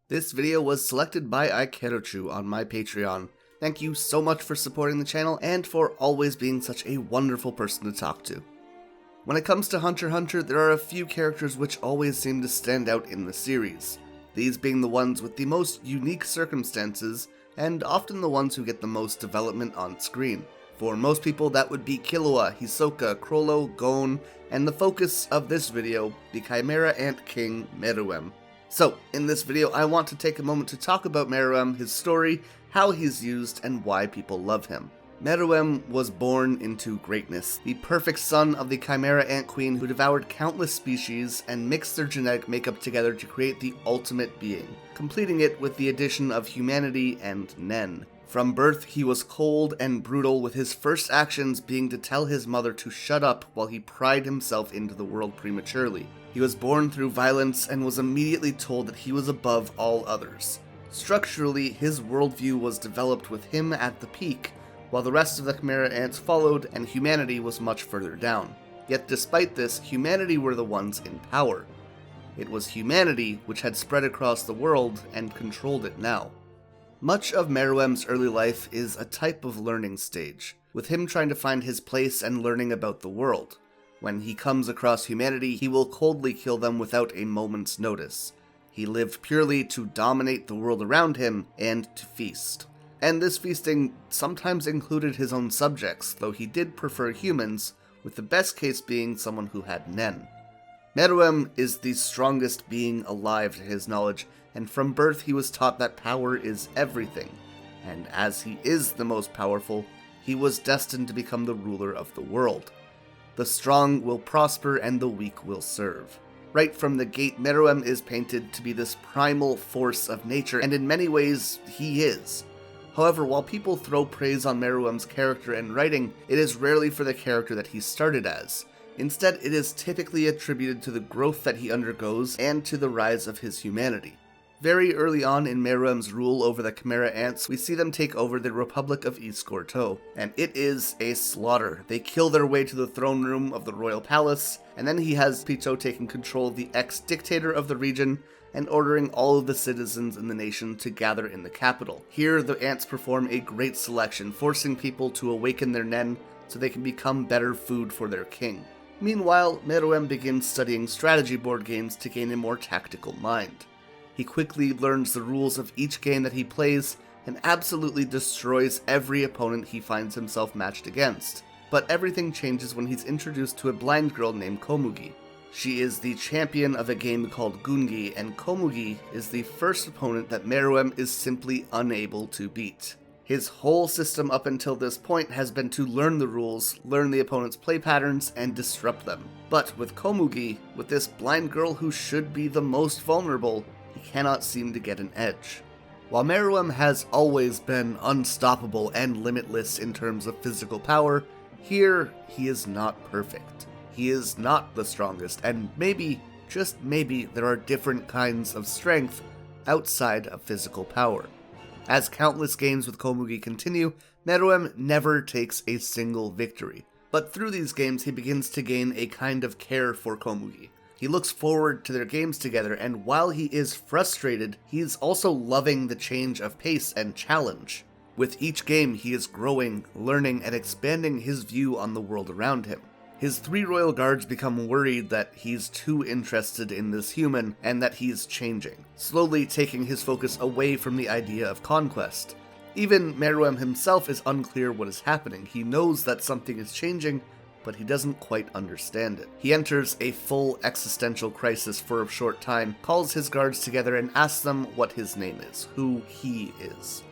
This video was selected by Ikerochu on my Patreon. Thank you so much for supporting the channel and for always being such a wonderful person to talk to. When it comes to Hunter x Hunter, there are a few characters which always seem to stand out in the series, these being the ones with the most unique circumstances and often the ones who get the most development on screen. For most people that would be Killua, Hisoka, Chrollo, Gon, and the focus of this video, the Chimera Ant King Meruem. So, in this video I want to take a moment to talk about Meruem, his story, how he's used, and why people love him. Meruem was born into greatness, the perfect son of the Chimera Ant Queen who devoured countless species and mixed their genetic makeup together to create the ultimate being, completing it with the addition of humanity and Nen. From birth, he was cold and brutal, with his first actions being to tell his mother to shut up while he pried himself into the world prematurely. He was born through violence and was immediately told that he was above all others. Structurally, his worldview was developed with him at the peak, while the rest of the Chimera Ants followed and humanity was much further down. Yet despite this, humanity were the ones in power. It was humanity which had spread across the world and controlled it now. Much of Meruem's early life is a type of learning stage, with him trying to find his place and learning about the world. When he comes across humanity, he will coldly kill them without a moment's notice. He lived purely to dominate the world around him and to feast. And this feasting sometimes included his own subjects, though he did prefer humans, with the best case being someone who had Nen. Meruem is the strongest being alive to his knowledge, and from birth he was taught that power is everything, and as he is the most powerful, he was destined to become the ruler of the world. The strong will prosper and the weak will serve. Right from the gate, Meruem is painted to be this primal force of nature, and in many ways, he is. However, while people throw praise on Meruem's character and writing, it is rarely for the character that he started as. Instead, it is typically attributed to the growth that he undergoes and to the rise of his humanity. Very early on in Meruem's rule over the Chimera Ants, we see them take over the Republic of East Gorto, and it is a slaughter. They kill their way to the throne room of the royal palace, and then he has Pito taking control of the ex-dictator of the region and ordering all of the citizens in the nation to gather in the capital. Here, the ants perform a great selection, forcing people to awaken their Nen so they can become better food for their king. Meanwhile, Meruem begins studying strategy board games to gain a more tactical mind. He quickly learns the rules of each game that he plays and absolutely destroys every opponent he finds himself matched against. But everything changes when he's introduced to a blind girl named Komugi. She is the champion of a game called Gungi, and Komugi is the first opponent that Meruem is simply unable to beat. His whole system up until this point has been to learn the rules, learn the opponent's play patterns, and disrupt them. But with Komugi, with this blind girl who should be the most vulnerable, he cannot seem to get an edge. While Meruem has always been unstoppable and limitless in terms of physical power, here he is not perfect. He is not the strongest, and maybe, just maybe, there are different kinds of strength outside of physical power. As countless games with Komugi continue, Meruem never takes a single victory. But through these games he begins to gain a kind of care for Komugi. He looks forward to their games together, and while he is frustrated, he is also loving the change of pace and challenge. With each game, he is growing, learning, and expanding his view on the world around him. His 3 royal guards become worried that he's too interested in this human, and that he's changing, slowly taking his focus away from the idea of conquest. Even Meruem himself is unclear what is happening. He knows that something is changing, but he doesn't quite understand it. He enters a full existential crisis for a short time, calls his guards together and asks them what his name is, who he is.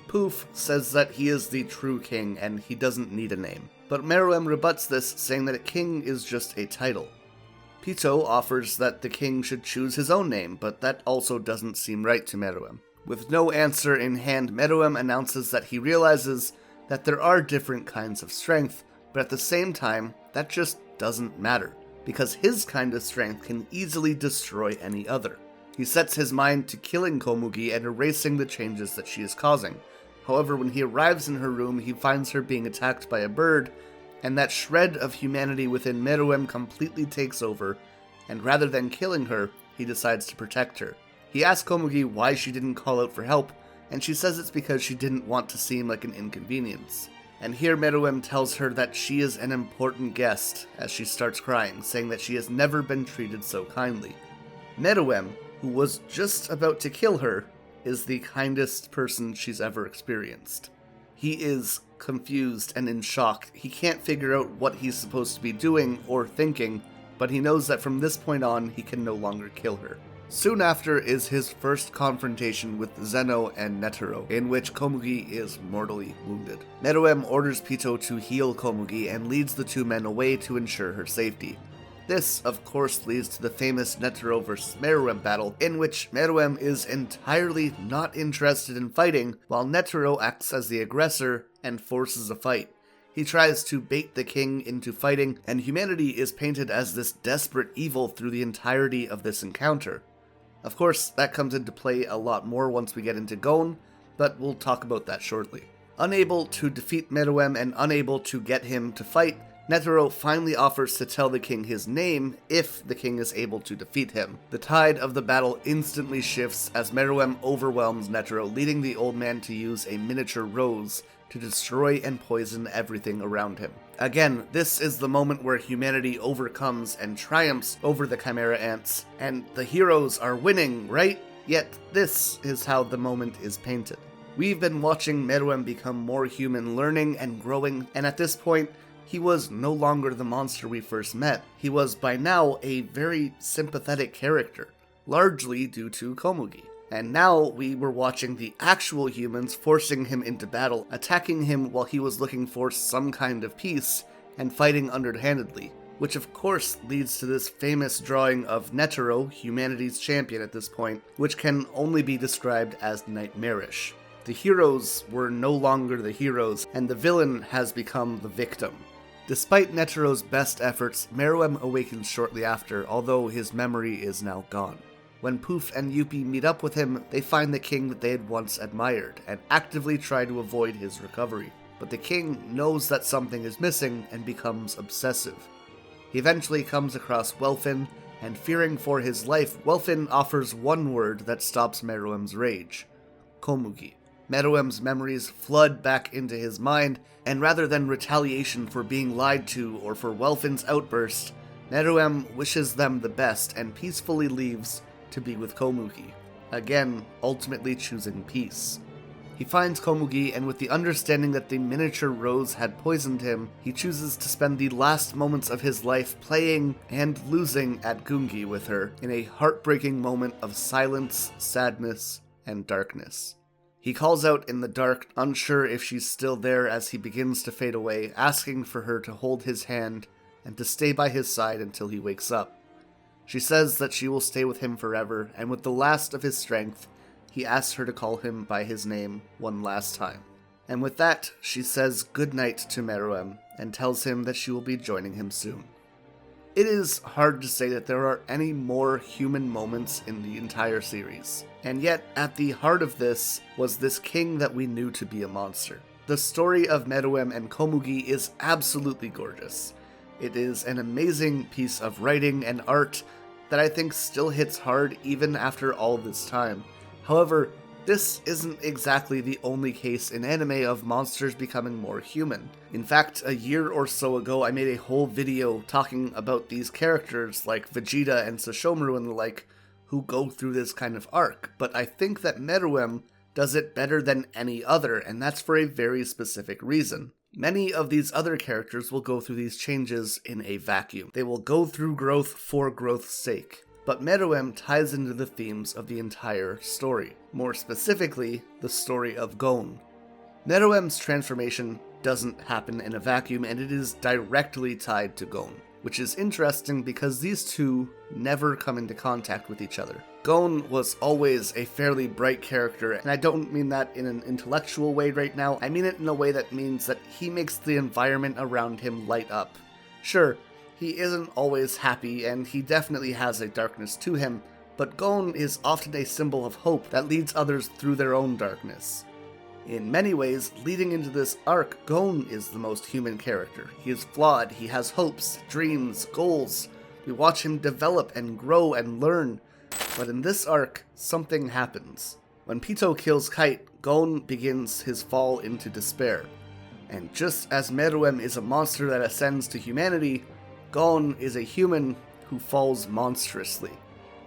Poof says that he is the true king and he doesn't need a name, but Meruem rebuts this, saying that a king is just a title. Pito offers that the king should choose his own name, but that also doesn't seem right to Meruem. With no answer in hand, Meruem announces that he realizes that there are different kinds of strength, but at the same time, that just doesn't matter, because his kind of strength can easily destroy any other. He sets his mind to killing Komugi and erasing the changes that she is causing. However, when he arrives in her room, he finds her being attacked by a bird, and that shred of humanity within Meruem completely takes over, and rather than killing her, he decides to protect her. He asks Komugi why she didn't call out for help, and she says it's because she didn't want to seem like an inconvenience. And here Meruem tells her that she is an important guest, as she starts crying, saying that she has never been treated so kindly. Meruem, who was just about to kill her, is the kindest person she's ever experienced. He is confused and in shock. He can't figure out what he's supposed to be doing or thinking, but he knows that from this point on, he can no longer kill her. Soon after is his first confrontation with Zeno and Netero, in which Komugi is mortally wounded. Meruem orders Pito to heal Komugi and leads the two men away to ensure her safety. This, of course, leads to the famous Netero vs. Meruem battle, in which Meruem is entirely not interested in fighting, while Netero acts as the aggressor and forces a fight. He tries to bait the king into fighting, and humanity is painted as this desperate evil through the entirety of this encounter. Of course, that comes into play a lot more once we get into Gon, but we'll talk about that shortly. Unable to defeat Meruem and unable to get him to fight, Netero finally offers to tell the king his name if the king is able to defeat him. The tide of the battle instantly shifts as Meruem overwhelms Netero, leading the old man to use a miniature rose to destroy and poison everything around him. Again, this is the moment where humanity overcomes and triumphs over the Chimera Ants, and the heroes are winning, right? Yet this is how the moment is painted. We've been watching Meruem become more human, learning and growing, and at this point, he was no longer the monster we first met. He was by now a very sympathetic character, largely due to Komugi. And now we were watching the actual humans forcing him into battle, attacking him while he was looking for some kind of peace, and fighting underhandedly, which of course leads to this famous drawing of Netero, humanity's champion at this point, which can only be described as nightmarish. The heroes were no longer the heroes, and the villain has become the victim. Despite Netero's best efforts, Meruem awakens shortly after, although his memory is now gone. When Poof and Yuppie meet up with him, they find the king that they had once admired, and actively try to avoid his recovery. But the king knows that something is missing and becomes obsessive. He eventually comes across Welfin, and fearing for his life, Welfin offers one word that stops Meruem's rage: Komugi. Meruem's memories flood back into his mind, and rather than retaliation for being lied to or for Welfin's outburst, Meruem wishes them the best and peacefully leaves to be with Komugi, again ultimately choosing peace. He finds Komugi, and with the understanding that the miniature rose had poisoned him, he chooses to spend the last moments of his life playing and losing at Gungi with her in a heartbreaking moment of silence, sadness, and darkness. He calls out in the dark, unsure if she's still there as he begins to fade away, asking for her to hold his hand and to stay by his side until he wakes up. She says that she will stay with him forever, and with the last of his strength, he asks her to call him by his name one last time. And with that, she says goodnight to Meruem and tells him that she will be joining him soon. It is hard to say that there are any more human moments in the entire series. And yet, at the heart of this was this king that we knew to be a monster. The story of Meruem and Komugi is absolutely gorgeous. It is an amazing piece of writing and art that I think still hits hard even after all this time. However, this isn't exactly the only case in anime of monsters becoming more human. In fact, a year or so ago I made a whole video talking about these characters like Vegeta and Sesshomaru and the like, who go through this kind of arc, but I think that Meruem does it better than any other, and that's for a very specific reason. Many of these other characters will go through these changes in a vacuum. They will go through growth for growth's sake. But Meruem ties into the themes of the entire story, more specifically, the story of Gon. Meruem's transformation doesn't happen in a vacuum, and it is directly tied to Gon, which is interesting because these two never come into contact with each other. Gon was always a fairly bright character, and I don't mean that in an intellectual way right now, I mean it in a way that means that he makes the environment around him light up. Sure, he isn't always happy, and he definitely has a darkness to him, but Gon is often a symbol of hope that leads others through their own darkness. In many ways, leading into this arc, Gon is the most human character. He is flawed, he has hopes, dreams, goals. We watch him develop and grow and learn, But in this arc, something happens. When Pito kills Kite, Gon begins his fall into despair. And just as Meruem is a monster that ascends to humanity, Gon is a human who falls monstrously.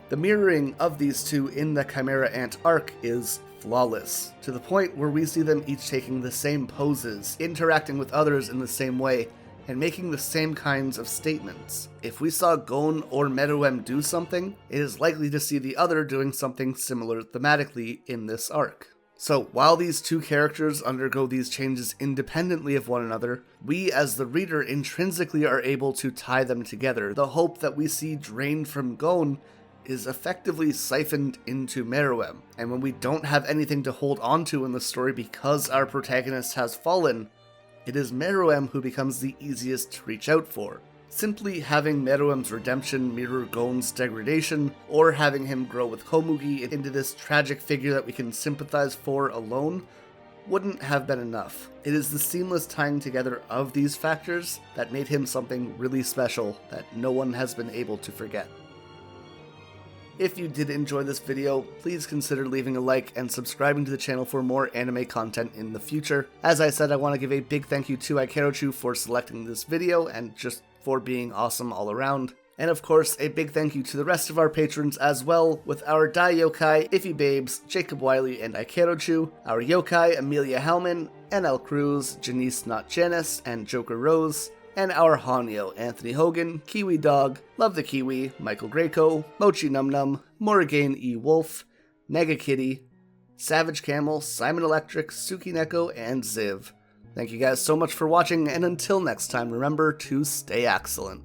The mirroring of these two in the Chimera Ant arc is flawless, to the point where we see them each taking the same poses, interacting with others in the same way, and making the same kinds of statements. If we saw Gon or Meruem do something, it is likely to see the other doing something similar thematically in this arc. So while these two characters undergo these changes independently of one another, we as the reader intrinsically are able to tie them together. The hope that we see drained from Gon is effectively siphoned into Meruem, and when we don't have anything to hold onto in the story because our protagonist has fallen, it is Meruem who becomes the easiest to reach out for. Simply having Meruem's redemption mirror Gon's degradation, or having him grow with Komugi into this tragic figure that we can sympathize for alone, wouldn't have been enough. It is the seamless tying together of these factors that made him something really special that no one has been able to forget. If you did enjoy this video, please consider leaving a like and subscribing to the channel for more anime content in the future. As I said, I want to give a big thank you to Ikerochu for selecting this video and just for being awesome all around. And of course, a big thank you to the rest of our patrons as well, with our Dai Yokai, Iffy Babes, Jacob Wiley, and Ikerochu, our Yokai, Amelia Hellman, NL Cruz, Janice Not Janice, and Joker Rose, and our Hanyo, Anthony Hogan, Kiwi Dog, Love the Kiwi, Michael Greco, Mochi Num Num, Morrigan E. Wolf, Nega Kitty, Savage Camel, Simon Electric, Suki Neko, and Ziv. Thank you guys so much for watching, and until next time, remember to stay excellent.